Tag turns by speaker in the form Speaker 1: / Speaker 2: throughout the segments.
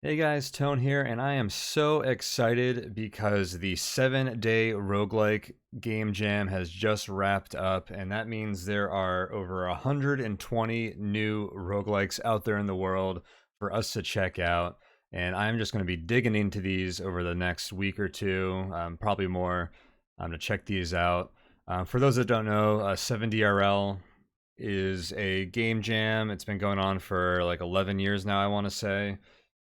Speaker 1: Hey guys, Tone here, and I am so excited because the 7-day roguelike game jam has just wrapped up, and that means there are over 120 new roguelikes out there in the world for us to check out. And I'm just going to be digging into these over the next week or two, probably more, to check these out. For those that don't know, 7DRL is a game jam. It's been going on for like 11 years now, I want to say,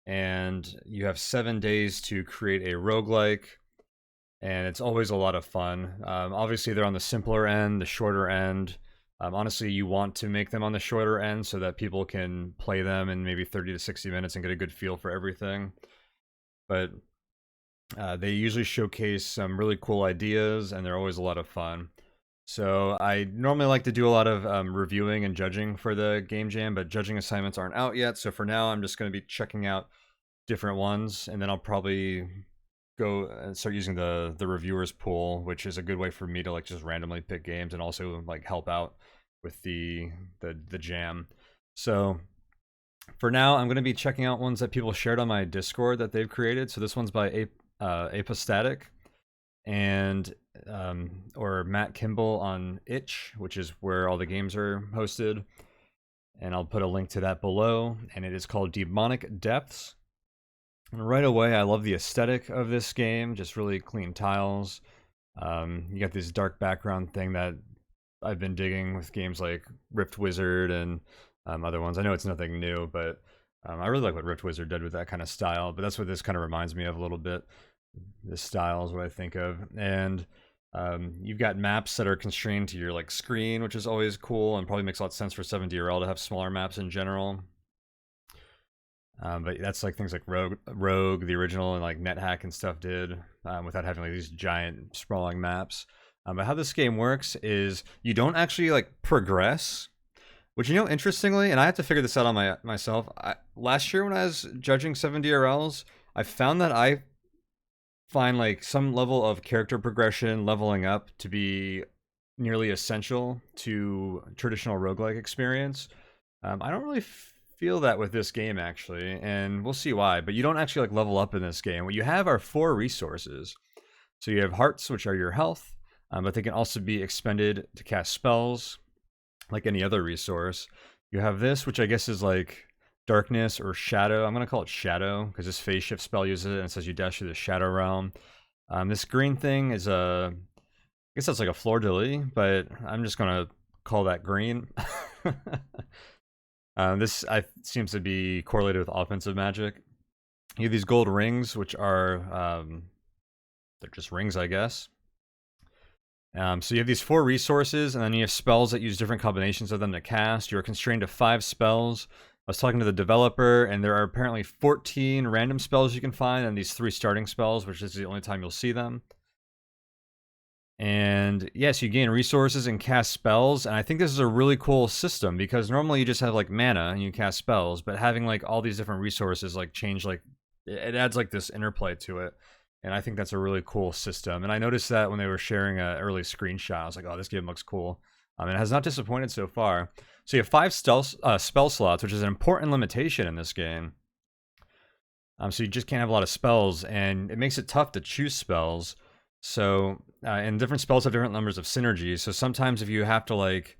Speaker 1: and you have 7 days to create a roguelike, and it's always a lot of fun. Obviously, they're on the simpler end, the shorter end. Honestly, you want to make them on the shorter end so that people can play them in maybe 30 to 60 minutes and get a good feel for everything. But they usually showcase some really cool ideas, and they're always a lot of fun. So I normally like to do a lot of reviewing and judging for the game jam, but judging assignments aren't out yet. So for now, I'm just going to be checking out different ones, and then I'll probably go and start using the reviewers pool, which is a good way for me to like just randomly pick games and also like help out with the jam. So for now, I'm going to be checking out ones that people shared on my Discord that they've created. So this one's by Apostatic and or Matt Kimball on Itch, which is where all the games are hosted, and I'll put a link to that below. And it is called Demonic Depths. And right away, I love the aesthetic of this game, just really clean tiles. You got this dark background thing that I've been digging with games like Rift Wizard and other ones. I know it's nothing new, but I really like what Rift Wizard did with that kind of style, but that's what this kind of reminds me of a little bit. This style is what I think of. And you've got maps that are constrained to your like screen, which is always cool and probably makes a lot of sense for 7DRL to have smaller maps in general. But that's like things like Rogue, the original, and like NetHack and stuff did, without having like these giant sprawling maps. But how this game works is you don't actually like progress, which, you know, interestingly, and I have to figure this out on myself. Last year when I was judging 7DRLs, I found that I find like some level of character progression, leveling up, to be nearly essential to traditional roguelike experience. I don't really feel that with this game, actually, and we'll see why. But you don't actually like level up in this game. What you have are 4 resources. So you have hearts, which are your health, but they can also be expended to cast spells like any other resource. You have this, which I guess is like darkness or shadow. I'm gonna call it shadow because this phase shift spell uses it, and it says you dash through the shadow realm. This green thing is I guess that's like a fleur de lis, but I'm just gonna call that green. This seems to be correlated with offensive magic. You have these gold rings, which are they're just rings, I guess. So you have these 4 resources, and then you have spells that use different combinations of them to cast. You're constrained to 5 spells. I was talking to the developer, and there are apparently 14 random spells you can find, and these 3 starting spells, which is the only time you'll see them. And yes, you gain resources and cast spells, and I think this is a really cool system because normally you just have like mana and you cast spells, but having like all these different resources like change, like it adds like this interplay to it, and I think that's a really cool system. And I noticed that when they were sharing an early screenshot, I was like, oh, this game looks cool. And it has not disappointed so far. So you have 5 spell slots, which is an important limitation in this game. So you just can't have a lot of spells, and it makes it tough to choose spells. So, and different spells have different numbers of synergies. So sometimes if you have to like,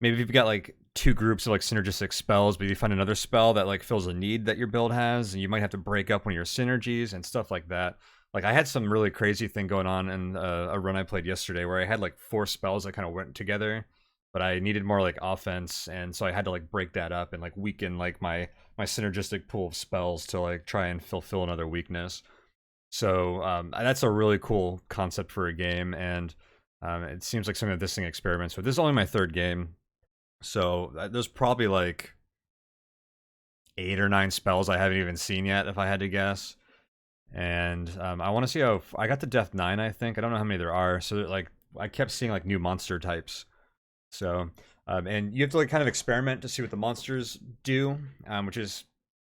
Speaker 1: maybe if you've got like 2 groups of like synergistic spells, but you find another spell that like fills a need that your build has, and you might have to break up one of your synergies and stuff like that. Like I had some really crazy thing going on in a run I played yesterday where I had like 4 spells that kind of went together, but I needed more like offense, and so I had to like break that up and like weaken like my synergistic pool of spells to like try and fulfill another weakness. So that's a really cool concept for a game, and it seems like something that this thing experiments with. This is only my 3rd game, so there's probably like 8 or 9 spells I haven't even seen yet, if I had to guess. And I want to see how I got to Death 9, I think. I don't know how many there are. So like I kept seeing like new monster types. So and you have to like kind of experiment to see what the monsters do, which is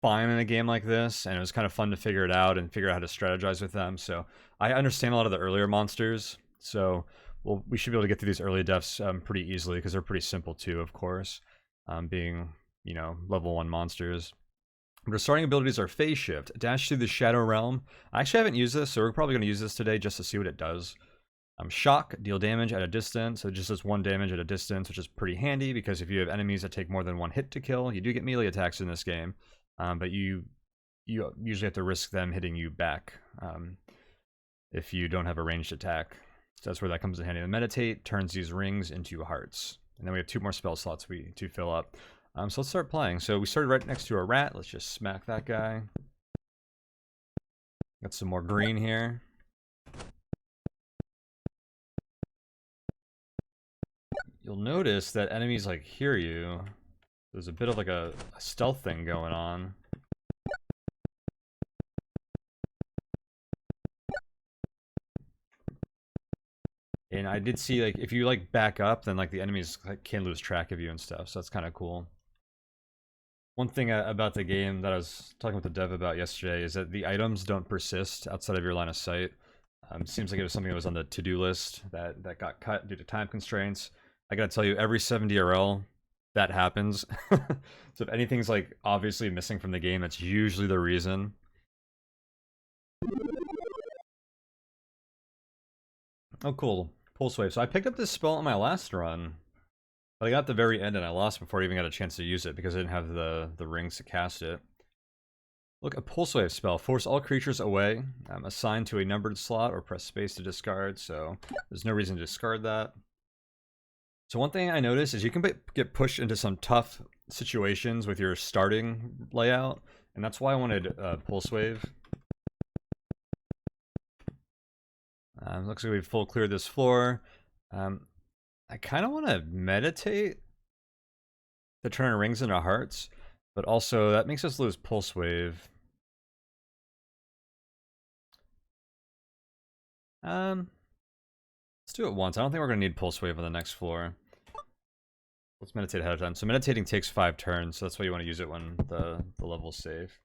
Speaker 1: fine in a game like this, and it was kind of fun to figure it out and figure out how to strategize with them. So I understand a lot of the earlier monsters, so we should be able to get through these early deaths pretty easily because they're pretty simple too, of course, being, you know, level 1 monsters. But our starting abilities are Phase Shift, Dash through the Shadow Realm. I actually haven't used this, so we're probably going to use this today just to see what it does. Shock, deal damage at a distance, so it just does 1 damage at a distance, which is pretty handy because if you have enemies that take more than 1 hit to kill, you do get melee attacks in this game, but you usually have to risk them hitting you back if you don't have a ranged attack. So that's where that comes in handy. The Meditate turns these rings into hearts. And then we have 2 more spell slots to fill up. So let's start playing. So we started right next to a rat. Let's just smack that guy. Got some more green here. You'll notice that enemies like hear you. There's a bit of like a stealth thing going on. And I did see, like, if you like back up, then like the enemies like, can lose track of you and stuff. So that's kind of cool. One thing about the game that I was talking with the dev about yesterday is that the items don't persist outside of your line of sight. Seems like it was something that was on the to-do list that got cut due to time constraints. I gotta tell you, every 7DRL, that happens. So if anything's like obviously missing from the game, that's usually the reason. Oh, cool. Pulse Wave. So I picked up this spell on my last run. But I got to the very end and I lost before I even got a chance to use it because I didn't have the rings to cast it. Look, a Pulse Wave spell. Force all creatures away. Assign to a numbered slot or press space to discard, so there's no reason to discard that. So one thing I noticed is you can get pushed into some tough situations with your starting layout, and that's why I wanted Pulse Wave. Looks like we've full cleared this floor. I kind of want to meditate to turn our rings into hearts, but also that makes us lose Pulse Wave. Let's do it once. I don't think we're going to need Pulse Wave on the next floor. Let's meditate ahead of time. So meditating takes 5 turns, so that's why you want to use it when the level's safe.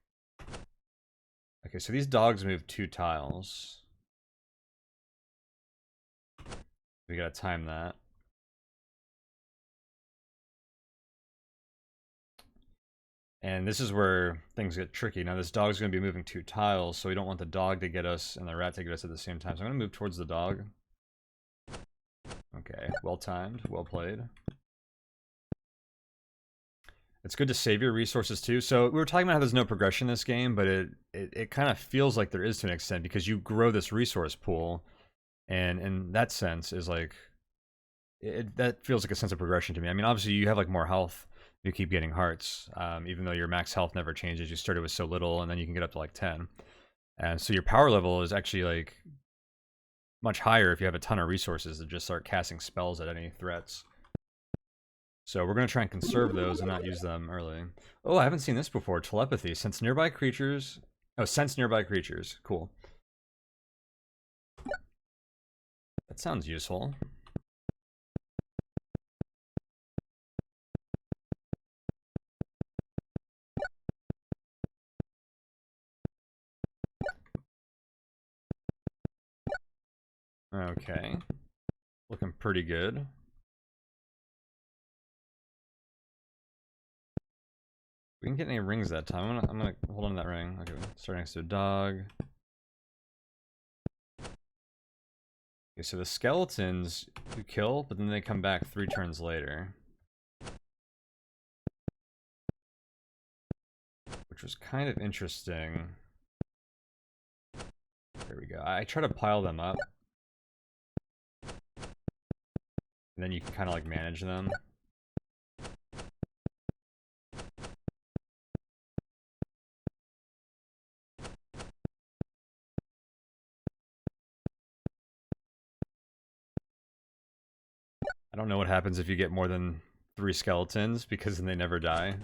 Speaker 1: Okay, so these dogs move 2 tiles. We gotta time that. And this is where things get tricky. Now this dog's going to be moving 2 tiles, so we don't want the dog to get us and the rat to get us at the same time. So I'm going to move towards the dog. Okay, well timed, well played. It's good to save your resources too. So we were talking about how there's no progression in this game, but it kind of feels like there is to an extent because you grow this resource pool. And in that sense is like, that feels like a sense of progression to me. I mean, obviously you have like more health. You keep getting hearts, even though your max health never changes. You started with so little, and then you can get up to like 10. And so your power level is actually like much higher if you have a ton of resources to just start casting spells at any threats. So we're going to try and conserve those and not use them early. Oh, I haven't seen this before. Telepathy. Sense nearby creatures. Oh, sense nearby creatures. Cool. That sounds useful. Okay. Looking pretty good. We didn't get any rings that time. I'm gonna hold on to that ring. Okay, start next to a dog. Okay, so the skeletons you kill, but then they come back 3 turns later. Which was kind of interesting. There we go. I try to pile them up. And then you can kind of like manage them. I don't know what happens if you get more than 3 skeletons, because then they never die.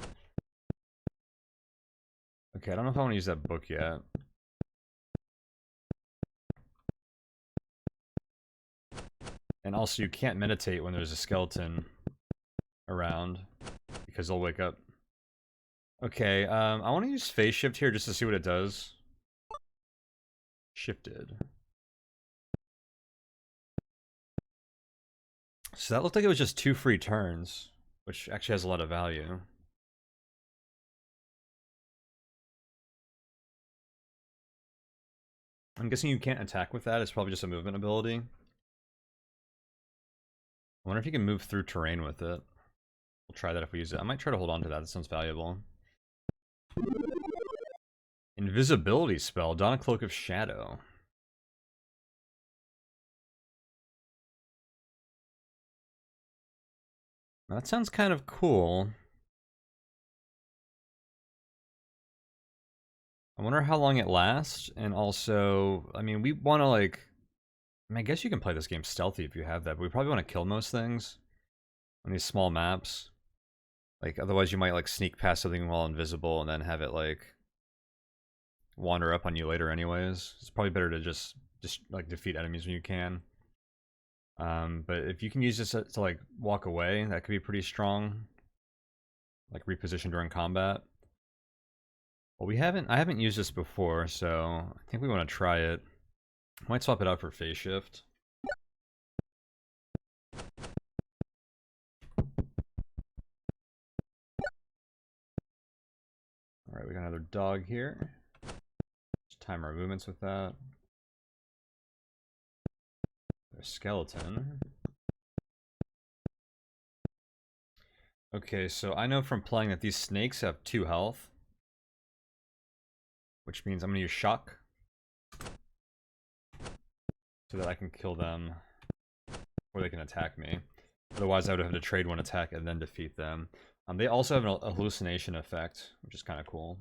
Speaker 1: Okay, I don't know if I want to use that book yet. And also, you can't meditate when there's a skeleton around, because they'll wake up. Okay, I want to use phase shift here just to see what it does. Shifted. So that looked like it was just 2 free turns, which actually has a lot of value. I'm guessing you can't attack with that. It's probably just a movement ability. I wonder if you can move through terrain with it. We'll try that if we use it. I might try to hold on to that. That sounds valuable. Invisibility spell. Don a Cloak of Shadow. That sounds kind of cool. I wonder how long it lasts, and also, I mean, we want to, like... I mean, I guess you can play this game stealthy if you have that, but we probably want to kill most things on these small maps. Like, otherwise you might, like, sneak past something while invisible and then have it, like, wander up on you later anyways. It's probably better to just like, defeat enemies when you can. But if you can use this to, like, walk away, that could be pretty strong. Like, reposition during combat. Well, I haven't used this before, so I think we want to try it. Might swap it out for phase shift. Alright, we got another dog here. Just time our movements with that. There's a skeleton. Okay, so I know from playing that these snakes have 2 health. Which means I'm going to use shock. So that I can kill them. Or they can attack me. Otherwise I would have to trade one attack and then defeat them. They also have a hallucination effect, which is kind of cool.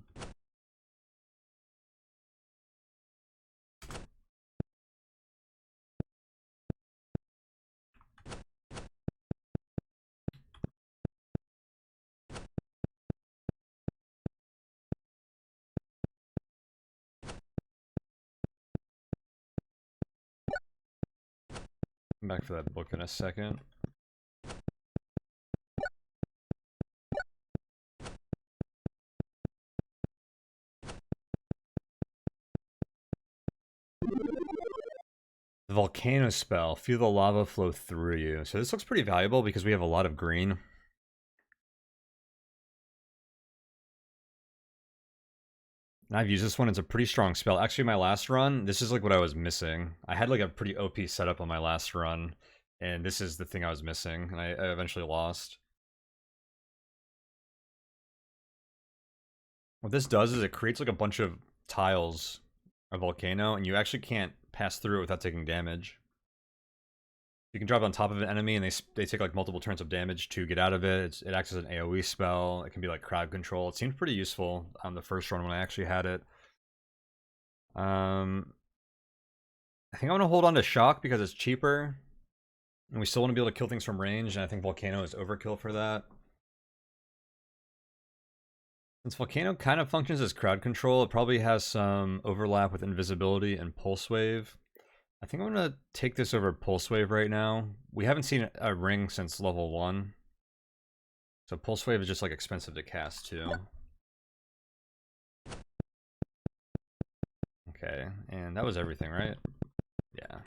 Speaker 1: Come back for that book in a second. The volcano spell. Feel the lava flow through you. So this looks pretty valuable because we have a lot of green. And I've used this one. It's a pretty strong spell. Actually, my last run, this is like what I was missing. I had like a pretty OP setup on my last run. And this is the thing I was missing. And I eventually lost. What this does is it creates like a bunch of tiles, a volcano, and you actually can't pass through it without taking damage. You can drop on top of an enemy and they take like multiple turns of damage to get out of it. It acts as an AoE spell. It can be like crowd control. It seemed pretty useful on the first run when I actually had it. I think I want to hold on to shock because it's cheaper. And we still want to be able to kill things from range, and I think volcano is overkill for that. Since volcano kind of functions as crowd control, it probably has some overlap with invisibility and pulse wave. I think I'm going to take this over Pulse Wave right now. We haven't seen a ring since level 1. So Pulse Wave is just like expensive to cast too. Okay, and that was everything, right? Yeah.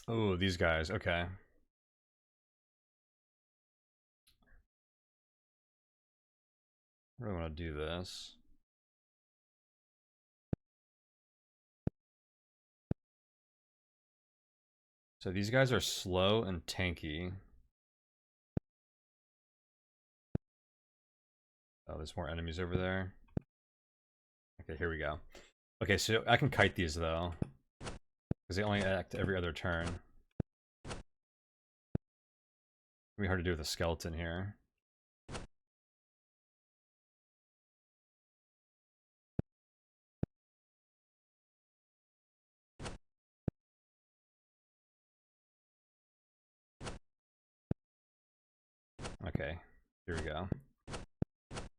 Speaker 1: Oh, these guys, okay. I really want to do this. So these guys are slow and tanky. Oh, there's more enemies over there. Okay, here we go. Okay, so I can kite these though, because they only act every other turn. It's gonna be hard to do with a skeleton here. Okay, here we go.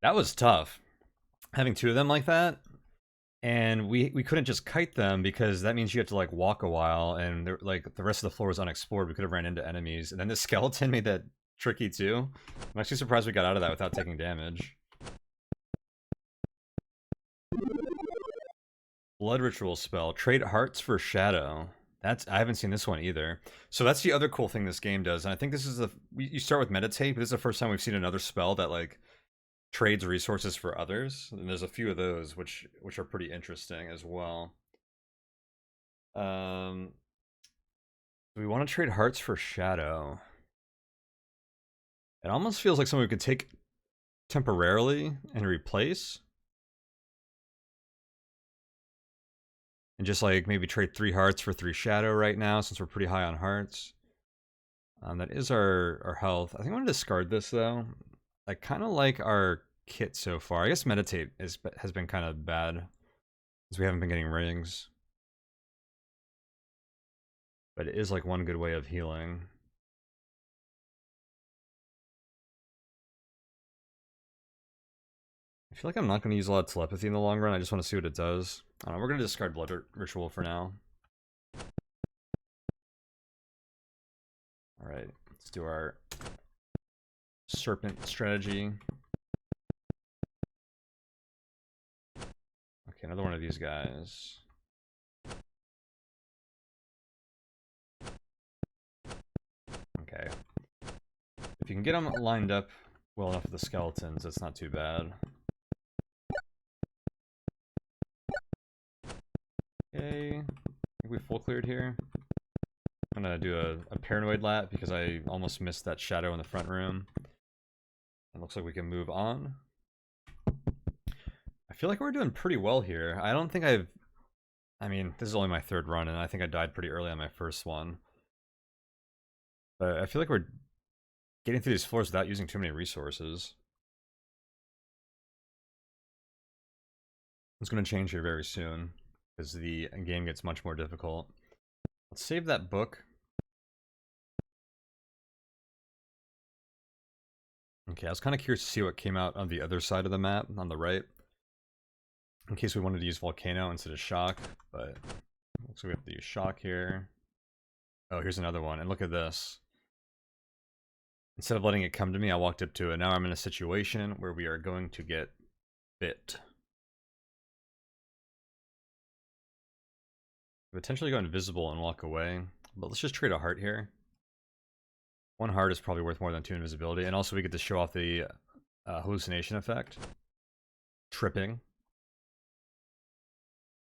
Speaker 1: That was tough. Having 2 of them like that. And we couldn't just kite them because that means you have to like walk a while, and like the rest of the floor was unexplored. We could have ran into enemies, and then the skeleton made that tricky too. I'm actually surprised we got out of that without taking damage. Blood ritual spell. Trade hearts for shadow. I haven't seen this one either. So that's the other cool thing this game does, and I think this is you start with meditate, but this is the first time we've seen another spell that like trades resources for others, and there's a few of those which are pretty interesting as well. Um, we want to trade hearts for shadow. It almost feels like something we could take temporarily and replace. And just like maybe trade 3 hearts for 3 shadow right now since we're pretty high on hearts. That is our health. I think I want to discard this though. I kind of like our kit so far. I guess meditate has been kind of bad because we haven't been getting rings. But it is like one good way of healing. I feel like I'm not going to use a lot of telepathy in the long run. I just want to see what it does. I don't know, we're going to discard blood ritual for now. Alright, let's do our serpent strategy. Okay, another one of these guys. Okay. If you can get them lined up well enough with the skeletons, it's not too bad. Okay, I think we full cleared here. I'm gonna do a paranoid lap because I almost missed that shadow in the front room. It looks like we can move on. I feel like we're doing pretty well here. I don't think I mean, this is only my 3rd run, and I think I died pretty early on my first one. But I feel like we're getting through these floors without using too many resources. It's going to change here very soon, because the game gets much more difficult. Let's save that book. Okay, I was kind of curious to see what came out on the other side of the map, on the right. In case we wanted to use Volcano instead of Shock, but looks like we have to use Shock here. Oh, here's another one, and look at this. Instead of letting it come to me, I walked up to it. Now I'm in a situation where we are going to get bit. Potentially go invisible and walk away, but let's just trade a heart here. 1 heart is probably worth more than 2 invisibility, and also we get to show off the hallucination effect. Tripping.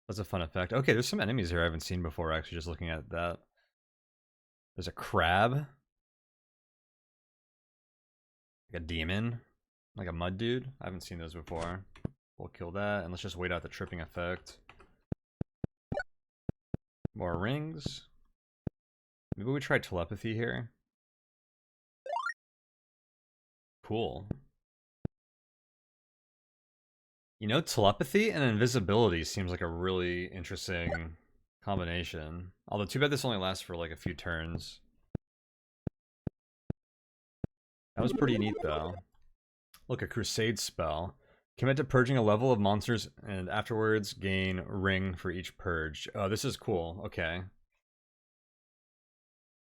Speaker 1: That's a fun effect. Okay, there's some enemies here I haven't seen before, actually, just looking at that. There's a crab. Like a demon. Like a mud dude. I haven't seen those before. We'll kill that, and let's just wait out the tripping effect. More rings. Maybe we try telepathy here. Cool. You know, telepathy and invisibility seems like a really interesting combination. Although, too bad this only lasts for like a few turns. That was pretty neat, though. Look, a crusade spell. Commit to purging a level of monsters and afterwards gain ring for each purge. Oh, this is cool. Okay.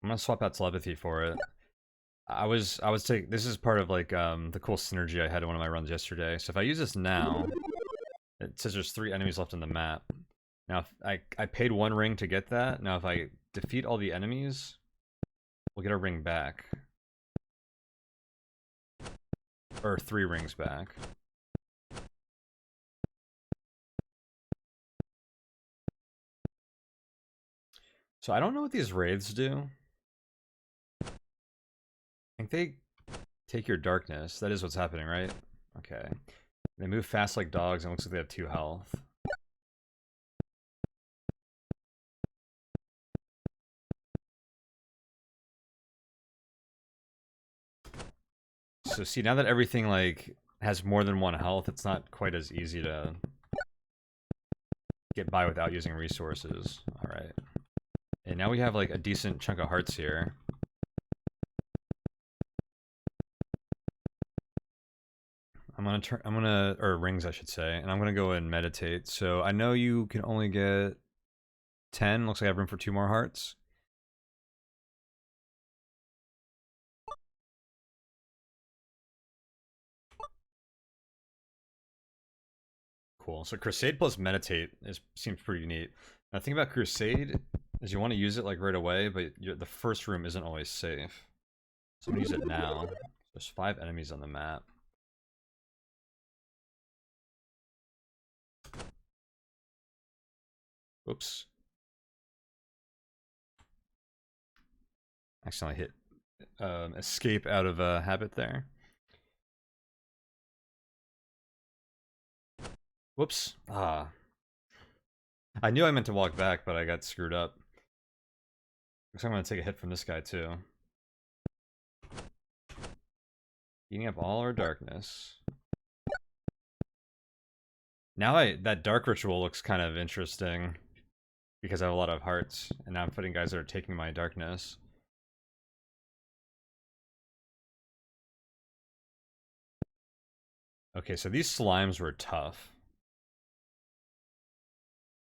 Speaker 1: I'm gonna swap out telepathy for it. I was taking, this is part of like the cool synergy I had in one of my runs yesterday. So if I use this now, it says there's 3 enemies left on the map. Now if I paid 1 ring to get that. Now if I defeat all the enemies, we'll get a ring back. Or 3 rings back. So I don't know what these wraiths do. I think they take your darkness. That is what's happening, right? Okay. They move fast like dogs, and it looks like they have 2 health. So see, now that everything like has more than 1 health, it's not quite as easy to get by without using resources. Alright. And now we have like a decent chunk of hearts here. Or rings I should say, and I'm gonna go and meditate. So I know you can only get 10, looks like I have room for 2 more hearts. Cool. So Crusade plus Meditate seems pretty neat. Now, the thing about Crusade is you want to use it like right away, but the first room isn't always safe. So I'm gonna use it now. There's 5 enemies on the map. Oops. Accidentally hit escape out of habit there. Whoops. Ah. I knew I meant to walk back, but I got screwed up. Looks like I'm gonna take a hit from this guy too. Eating up all our darkness. Now that dark ritual looks kind of interesting because I have a lot of hearts, and now I'm fighting guys that are taking my darkness. Okay, so these slimes were tough.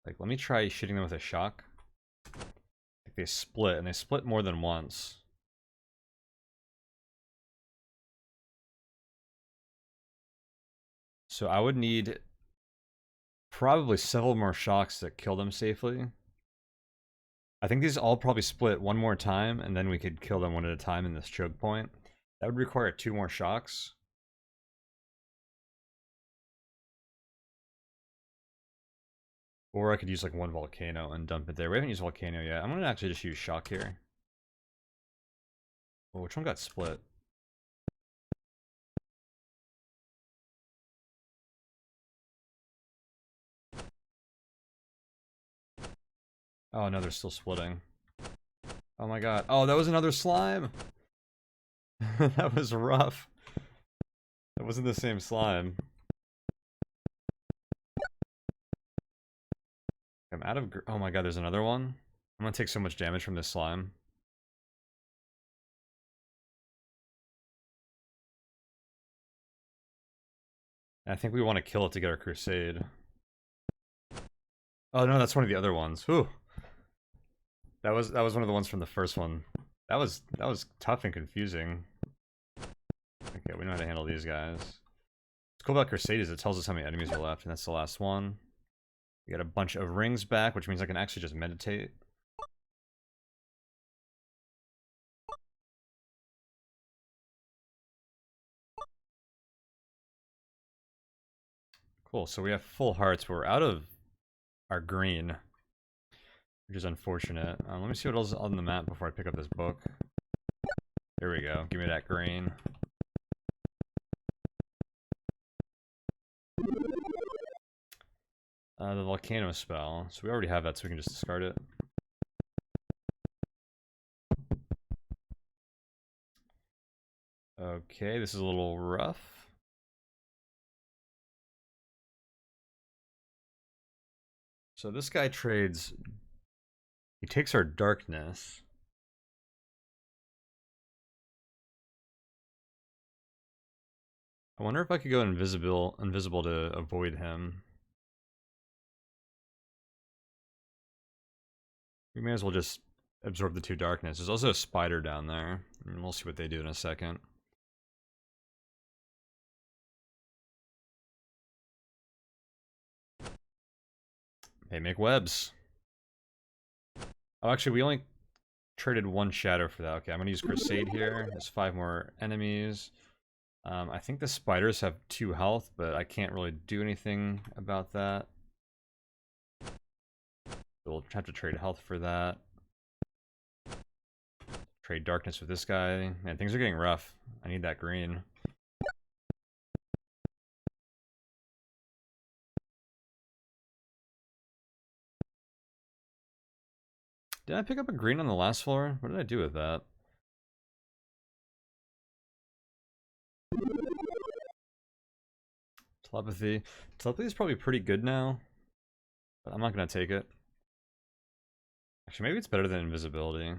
Speaker 1: Like, let me try shooting them with a shock. Like, they split, and they split more than once. So I would need probably several more shocks to kill them safely. I think these all probably split one more time, and then we could kill them one at a time in this choke point. That would require 2 more shocks. Or I could use like 1 volcano and dump it there. We haven't used volcano yet. I'm gonna actually just use shock here. Oh, which one got split? Oh no, they're still splitting. Oh my god. Oh, that was another slime! That was rough. That wasn't the same slime. I'm out of... Oh my god, there's another one? I'm gonna take so much damage from this slime. And I think we want to kill it to get our crusade. Oh no, that's one of the other ones. Whew. That was one of the ones from the first one. That was tough and confusing. Okay, we know how to handle these guys. What's cool about crusade is it tells us how many enemies are left, and that's the last one. We got a bunch of rings back, which means I can actually just meditate. Cool, so we have full hearts, but we're out of our green, which is unfortunate. Let me see what else is on the map before I pick up this book. There we go, give me that green. The volcano spell, so we already have that, so we can just discard it. Okay, this is a little rough. So this guy trades... He takes our darkness. I wonder if I could go invisible to avoid him. We may as well just absorb the 2 darkness. There's also a spider down there, and we'll see what they do in a second. They make webs. Oh, actually, we only traded 1 shadow for that. Okay, I'm gonna use crusade here. There's 5 more enemies. I think the spiders have 2 health, but I can't really do anything about that. We'll have to trade health for that. Trade darkness with this guy. Man, things are getting rough. I need that green. Did I pick up a green on the last floor? What did I do with that? Telepathy. Telepathy is probably pretty good now, but I'm not gonna take it. Actually, maybe it's better than invisibility.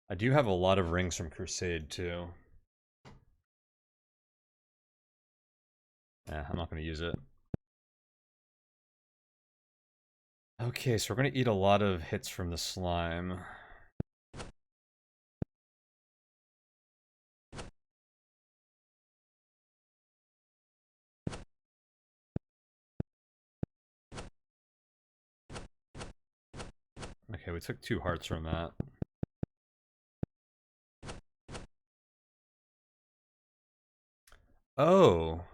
Speaker 1: I do have a lot of rings from Crusade, too. Yeah, I'm not gonna use it. Okay, so we're gonna eat a lot of hits from the slime. Okay, we took 2 hearts from that. Oh.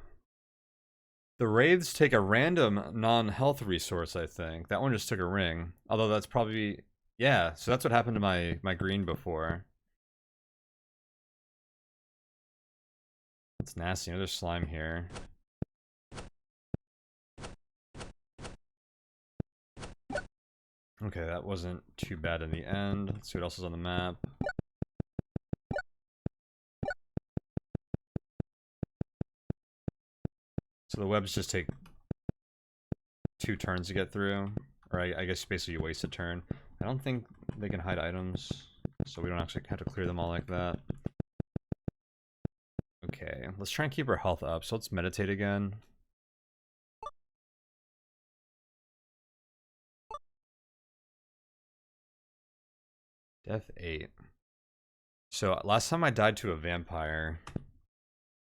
Speaker 1: The wraiths take a random non-health resource, I think. That one just took a ring. Although that's probably... Yeah, so that's what happened to my green before. That's nasty. There's slime here. Okay, that wasn't too bad in the end. Let's see what else is on the map. So the webs just take 2 turns to get through. Or I guess basically you waste a turn. I don't think they can hide items, so we don't actually have to clear them all like that. Okay, let's try and keep our health up. So let's meditate again. Death 8. So last time I died to a vampire,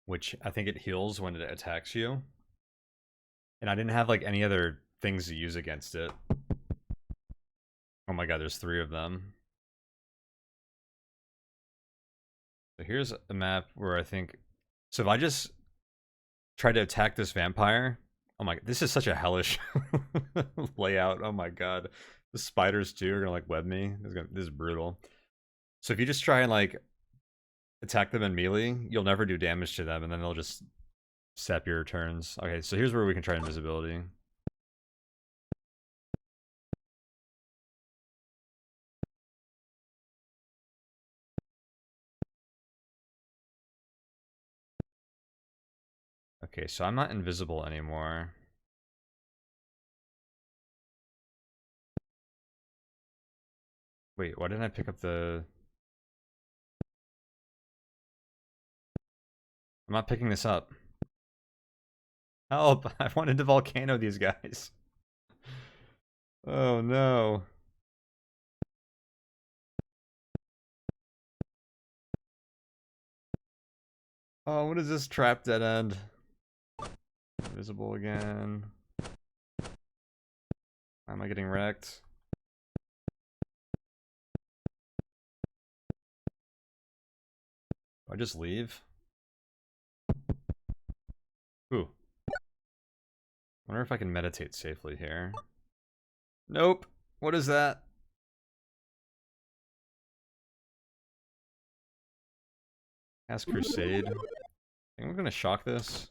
Speaker 1: which I think it heals when it attacks you. And I didn't have like any other things to use against it. Oh my god, there's 3 of them. So here's a map where I think... So if I just try to attack this vampire... Oh my... This is such a hellish layout. Oh my god. The spiders too are gonna like web me. This is brutal. So if you just try and like attack them in melee, you'll never do damage to them, and then they'll just sap your turns. Okay, so here's where we can try invisibility. Okay, so I'm not invisible anymore. Wait, why didn't I pick up the... I'm not picking this up. Help! I wanted to volcano these guys. Oh no. Oh, what is this trap dead end? Invisible again. Why am I getting wrecked? Do I just leave? Ooh. Wonder if I can meditate safely here. Nope. What is that? Ask Crusade. I think I'm gonna shock this.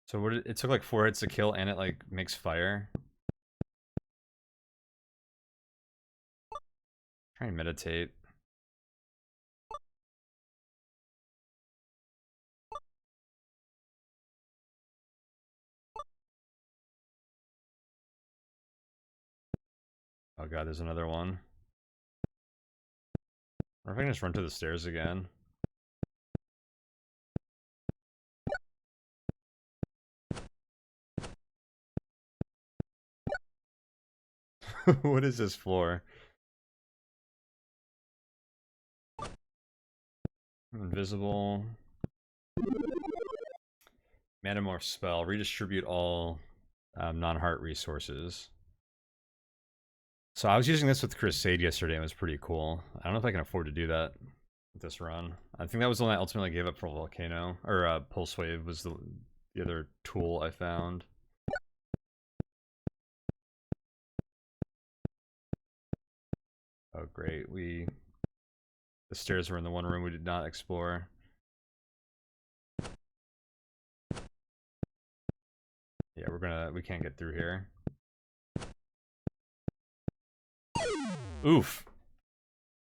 Speaker 1: So what it took like 4 hits to kill, and it like makes fire. Try and meditate. Oh god, there's another one. Or if I can just run to the stairs again. What is this floor? Invisible. Manamorph spell. Redistribute all non-heart resources. So I was using this with Crusade yesterday and it was pretty cool. I don't know if I can afford to do that with this run. I think that was the one I ultimately gave up for Volcano. Or Pulse Wave was the other tool I found. Oh great, the stairs were in the one room we did not explore. Yeah, we can't get through here. Oof.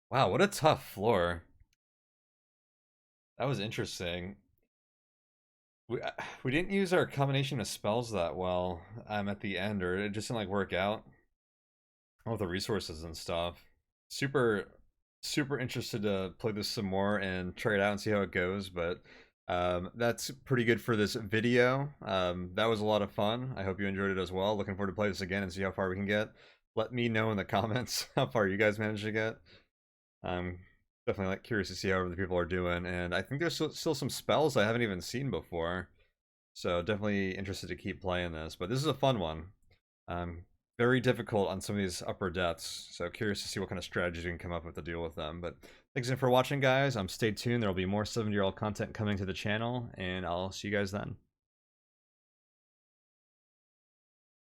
Speaker 1: Wow, what a tough floor. That was interesting. We didn't use our combination of spells that well at the end, or it just didn't like work out. All the resources and stuff. Super interested to play this some more and try it out and see how it goes, but that's pretty good for this video. That was a lot of fun. I hope you enjoyed it as well. Looking forward to play this again and see how far we can get. Let me know in the comments how far you guys managed to get. I'm definitely like curious to see how other people are doing, and I think there's still some spells I haven't even seen before. So definitely interested to keep playing this, but this is a fun one. very difficult on some of these upper depths. So curious to see what kind of strategies we can come up with to deal with them. But thanks again for watching, guys. Stay tuned. There will be more 7-year-old content coming to the channel, and I'll see you guys then.